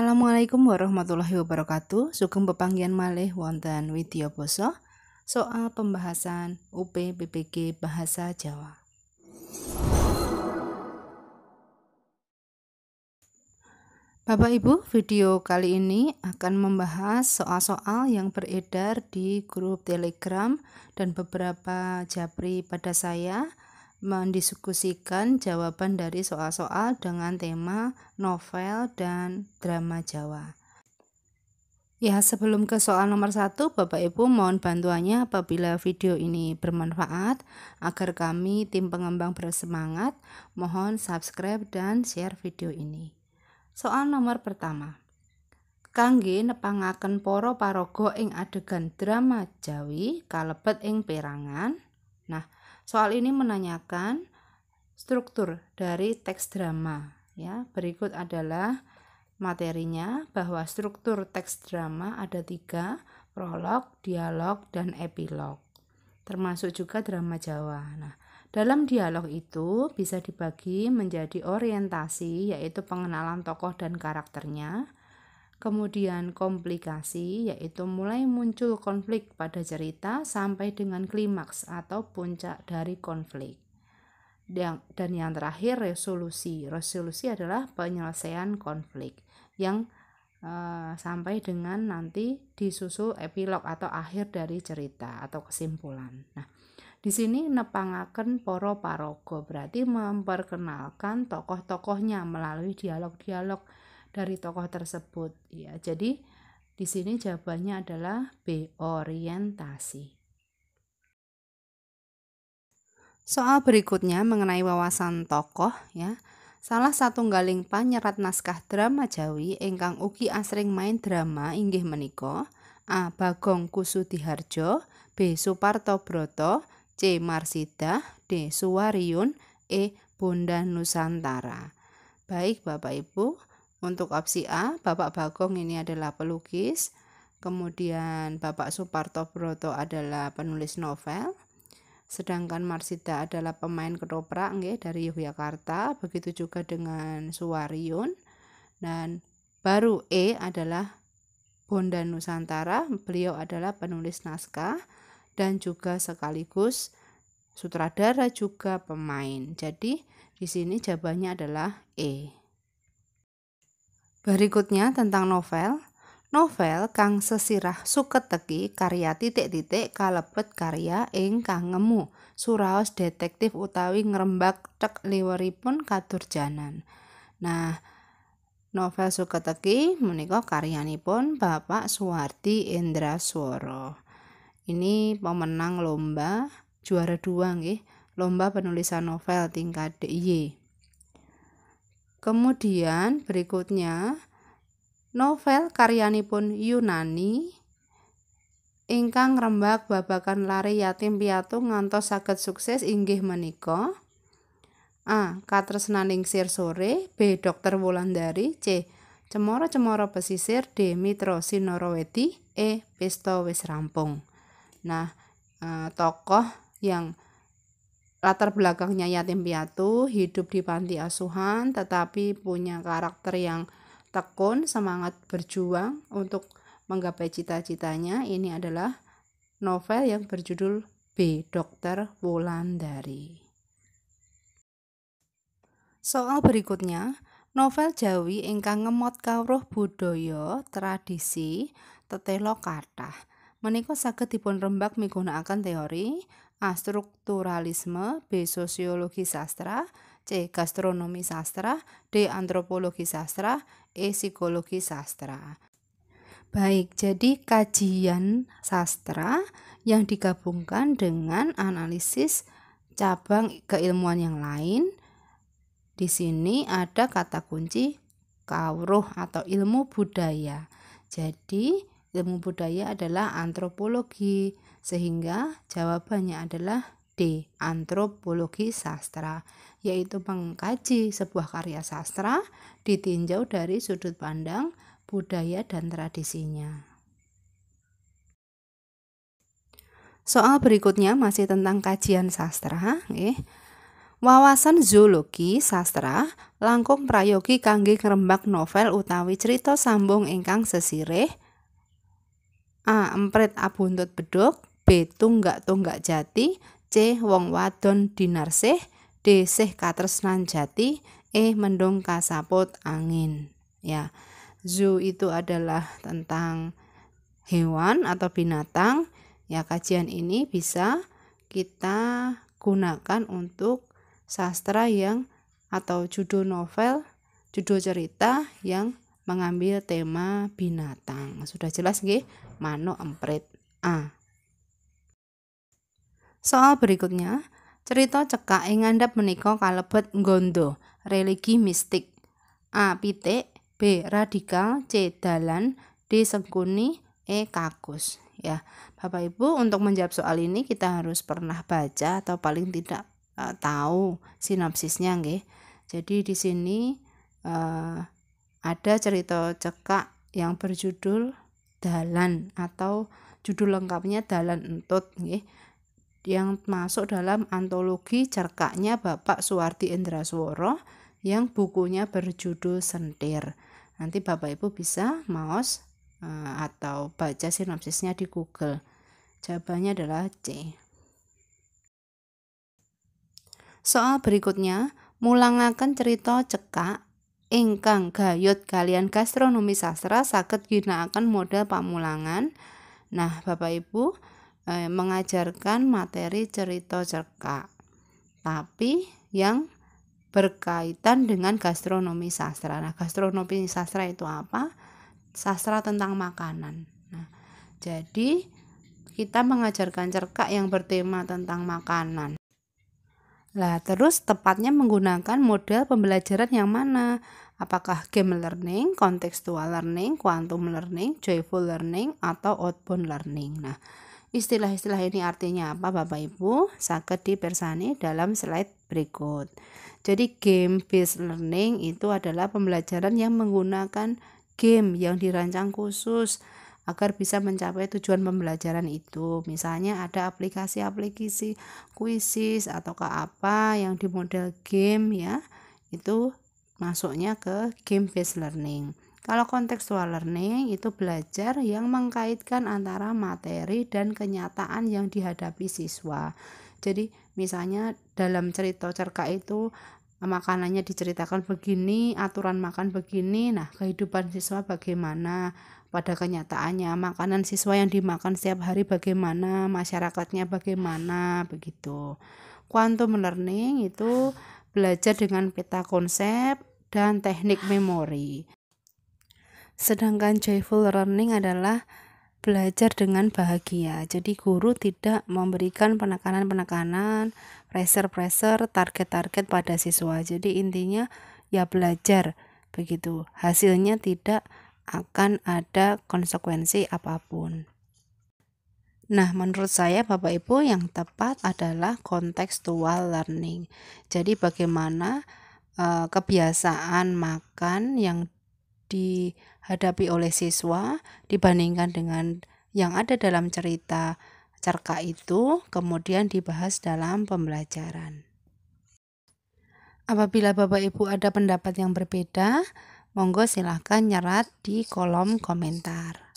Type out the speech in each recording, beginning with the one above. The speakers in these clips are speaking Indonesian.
Assalamualaikum warahmatullahi wabarakatuh. Sugeng pepanggihan malih wonten Widya Basa soal pembahasan UP PPG Bahasa Jawa. Bapak Ibu, video kali ini akan membahas soal-soal yang beredar di grup Telegram dan beberapa japri pada saya mendiskusikan jawaban dari soal-soal dengan tema novel dan drama Jawa. Ya, sebelum ke soal nomor 1, Bapak Ibu mohon bantuannya apabila video ini bermanfaat agar kami tim pengembang bersemangat, mohon subscribe dan share video ini. Soal nomor pertama. Kangge nepangaken para paraga ing adegan drama Jawi kalebet ing perangan. Nah, soal ini menanyakan struktur dari teks drama. Ya, berikut adalah materinya bahwa struktur teks drama ada 3, prolog, dialog, dan epilog. Termasuk juga drama Jawa. Nah, dalam dialog itu bisa dibagi menjadi orientasi, yaitu pengenalan tokoh dan karakternya. Kemudian komplikasi, yaitu mulai muncul konflik pada cerita sampai dengan klimaks atau puncak dari konflik. Dan yang terakhir resolusi. Resolusi adalah penyelesaian konflik yang sampai dengan nanti disusul epilog atau akhir dari cerita atau kesimpulan. Nah, di sini nepangaken para paraga berarti memperkenalkan tokoh-tokohnya melalui dialog-dialog dari tokoh tersebut. Ya, jadi di sini jawabannya adalah B, orientasi. Soal berikutnya mengenai wawasan tokoh ya. Salah satunggaling panyerat naskah drama Jawi ingkang ugi asring main drama inggih menika A. Bagong Kusudihardjo, B. Suparto Broto, C. Marsida, D. Suwariyun, E. Bondan Nusantara. Baik Bapak Ibu, untuk opsi A, Bapak Bagong ini adalah pelukis, kemudian Bapak Suparto Broto adalah penulis novel, sedangkan Marsida adalah pemain ketoprak dari Yogyakarta, begitu juga dengan Suwariyun, dan baru E adalah Bondan Nusantara, beliau adalah penulis naskah dan juga sekaligus sutradara juga pemain. Jadi di sini jawabannya adalah E. Berikutnya tentang novel. Novel kang sesirah suketeki karya titik-titik kalebet karya ingkang ngemu suraos detektif utawi ngrembag tek liweripun kadurjanan. Nah, novel Suketeki menika karyanipun Bapak Suwardi Endraswara. Ini pemenang lomba juara 2 nggih, lomba penulisan novel tingkat DIY. Kemudian berikutnya novel karyanipun Yunani ingkang ngrembag babagan lare yatim piatu ngantos saged sukses inggih menika A. Katresnaning Sir Sore, B. Dokter Wulandari, C. Cemara-cemara pesisir, D. Mitra Sinaraweti, E. Pesta wis rampung. Nah, tokoh yang latar belakangnya yatim piatu, hidup di panti asuhan, tetapi punya karakter yang tekun, semangat berjuang untuk menggapai cita-citanya. Ini adalah novel yang berjudul B. Dokter Wulandari. Soal berikutnya, novel Jawi ingkang ngemot kawruh budaya, tradisi, tetelo kathah. Menika saged dipunrembag migunakaken teori A. Strukturalisme, B. Sosiologi sastra, C. Gastronomi sastra, D. Antropologi sastra, E. Psikologi sastra. Baik, jadi kajian sastra yang digabungkan dengan analisis cabang keilmuan yang lain. Di sini ada kata kunci kawruh atau ilmu budaya. Jadi ilmu budaya adalah antropologi, sehingga jawabannya adalah D. Antropologi sastra, yaitu mengkaji sebuah karya sastra ditinjau dari sudut pandang budaya dan tradisinya. Soal berikutnya masih tentang kajian sastra. Wawasan zoologi sastra langkung prayogi kangge ngrembak novel utawi cerita sambung ingkang sesirih. A. Emprit abuntut bedhug, B. Tunggak-tunggak jati, C. Wong wadon dinarsih, D. Sih katresnan jati, E. Mendung kasaput angin. Ya, zoo itu adalah tentang hewan atau binatang. Ya, kajian ini bisa kita gunakan untuk sastra yang atau judul novel, judul cerita yang mengambil tema binatang. Sudah jelas nggih? Manuk emprit. A. Soal berikutnya, cerita cekak ing ngandhap menika kalebet nggondo, religi mistik. A. Pitik, B. Radikal, C. Dalan, D. Sengkuni, E. Kakus. Ya, Bapak Ibu, untuk menjawab soal ini kita harus pernah baca atau paling tidak tahu sinopsisnya nggih. Jadi di sini ada cerita cekak yang berjudul Dalan atau judul lengkapnya Dalan Entut nggih, yang masuk dalam antologi cerkaknya Bapak Suwardi Indraswara yang bukunya berjudul Sentir. Nanti Bapak Ibu bisa maos atau baca sinopsisnya di Google. Jawabannya adalah C. Soal berikutnya, mulangaken cerita cekak ingkang gayut kalian gastronomi sastra saged ginakaken model pamulangan. Nah, Bapak Ibu mengajarkan materi cerita cekak, tapi yang berkaitan dengan gastronomi sastra. Nah, gastronomi sastra itu apa? Sastra tentang makanan. Nah, jadi kita mengajarkan cerkak yang bertema tentang makanan. Lah, terus tepatnya menggunakan model pembelajaran yang mana? Apakah game learning, contextual learning, quantum learning, joyful learning, atau outbound learning? Nah, istilah-istilah ini artinya apa Bapak Ibu? Saged dipirsani dalam slide berikut. Jadi game based learning itu adalah pembelajaran yang menggunakan game yang dirancang khusus agar bisa mencapai tujuan pembelajaran itu. Misalnya ada aplikasi-aplikasi kuisis ataukah apa yang di model game ya, itu masuknya ke game based learning. Kalau contextual learning itu belajar yang mengkaitkan antara materi dan kenyataan yang dihadapi siswa. Jadi misalnya dalam cerita cerkak itu makanannya diceritakan begini, aturan makan begini, nah kehidupan siswa bagaimana pada kenyataannya, makanan siswa yang dimakan setiap hari bagaimana, masyarakatnya bagaimana, begitu. Quantum learning itu belajar dengan peta konsep dan teknik memori. Sedangkan joyful learning adalah belajar dengan bahagia. Jadi guru tidak memberikan penekanan-penekanan, pressure-pressure, target-target pada siswa. Jadi intinya ya belajar begitu. Hasilnya tidak akan ada konsekuensi apapun. Nah, menurut saya Bapak Ibu yang tepat adalah contextual learning. Jadi bagaimana kebiasaan makan yang dihadapi oleh siswa dibandingkan dengan yang ada dalam cerita cerkak itu kemudian dibahas dalam pembelajaran. Apabila Bapak Ibu ada pendapat yang berbeda, monggo silahkan nyerat di kolom komentar.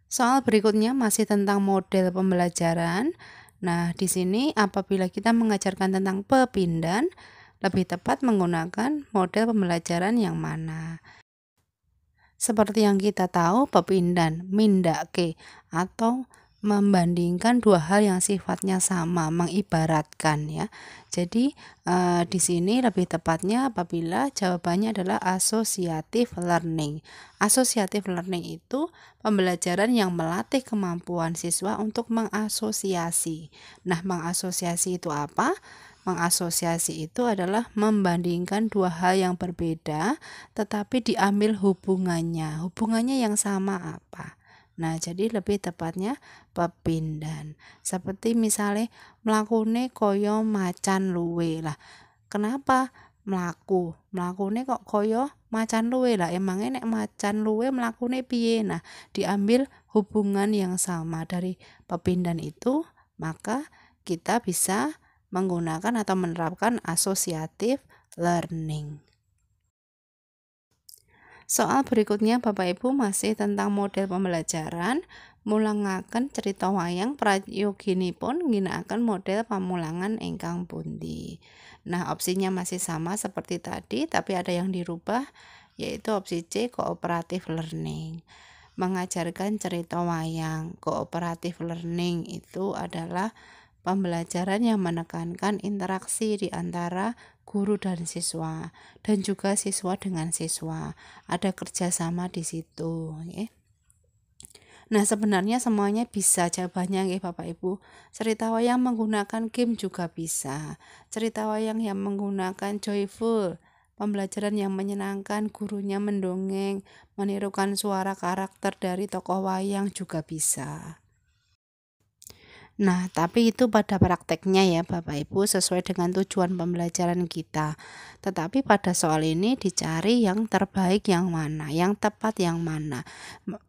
Soal berikutnya masih tentang model pembelajaran. Nah, di sini apabila kita mengajarkan tentang pepindan, lebih tepat menggunakan model pembelajaran yang mana? Seperti yang kita tahu, pepindan, mindake, atau membandingkan dua hal yang sifatnya sama, mengibaratkan ya. Jadi di sini lebih tepatnya apabila jawabannya adalah associative learning. Associative learning itu pembelajaran yang melatih kemampuan siswa untuk mengasosiasi. Nah, mengasosiasi itu apa? Mengasosiasi itu adalah membandingkan dua hal yang berbeda tetapi diambil hubungannya. Hubungannya yang sama apa? Nah, jadi lebih tepatnya pepindan. Seperti misalnya mlakune kaya macan luwe. Lah, kenapa mlaku? Mlakune kok kaya macan luwe. Lah, emangnya nek macan luwe mlakune piye? Nah, diambil hubungan yang sama dari pepindan itu, maka kita bisa menggunakan atau menerapkan associative learning. Soal berikutnya Bapak Ibu masih tentang model pembelajaran, mulangaken cerita wayang prayoginipun ngginakaken model pamulangan ingkang pundi. Nah, opsinya masih sama seperti tadi, tapi ada yang dirubah, yaitu opsi C, cooperative learning. Mengajarkan cerita wayang. Cooperative learning itu adalah pembelajaran yang menekankan interaksi di antara guru dan siswa, dan juga siswa dengan siswa. Ada kerjasama di situ. Ya. Nah, sebenarnya semuanya bisa jawabannya ya Bapak Ibu. Cerita wayang menggunakan game juga bisa. Cerita wayang yang menggunakan joyful, pembelajaran yang menyenangkan, gurunya mendongeng, menirukan suara karakter dari tokoh wayang juga bisa. Nah, tapi itu pada prakteknya ya Bapak Ibu sesuai dengan tujuan pembelajaran kita. Tetapi pada soal ini dicari yang terbaik yang mana, yang tepat yang mana.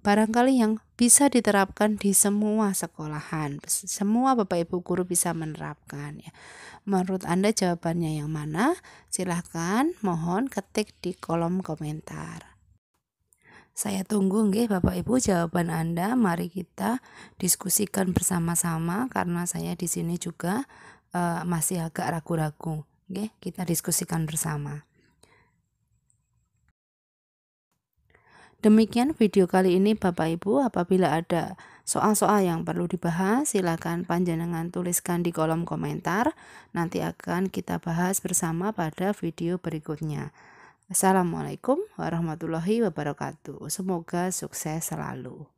Barangkali yang bisa diterapkan di semua sekolahan. Semua Bapak Ibu guru bisa menerapkan ya. Menurut Anda jawabannya yang mana? Silahkan mohon ketik di kolom komentar. Saya tunggu nggih Bapak Ibu jawaban Anda. Mari kita diskusikan bersama-sama karena saya di sini juga masih agak ragu-ragu. Nggih, kita diskusikan bersama. Demikian video kali ini Bapak Ibu. Apabila ada soal-soal yang perlu dibahas, silakan panjenengan tuliskan di kolom komentar. Nanti akan kita bahas bersama pada video berikutnya. Assalamualaikum warahmatullahi wabarakatuh. Semoga sukses selalu.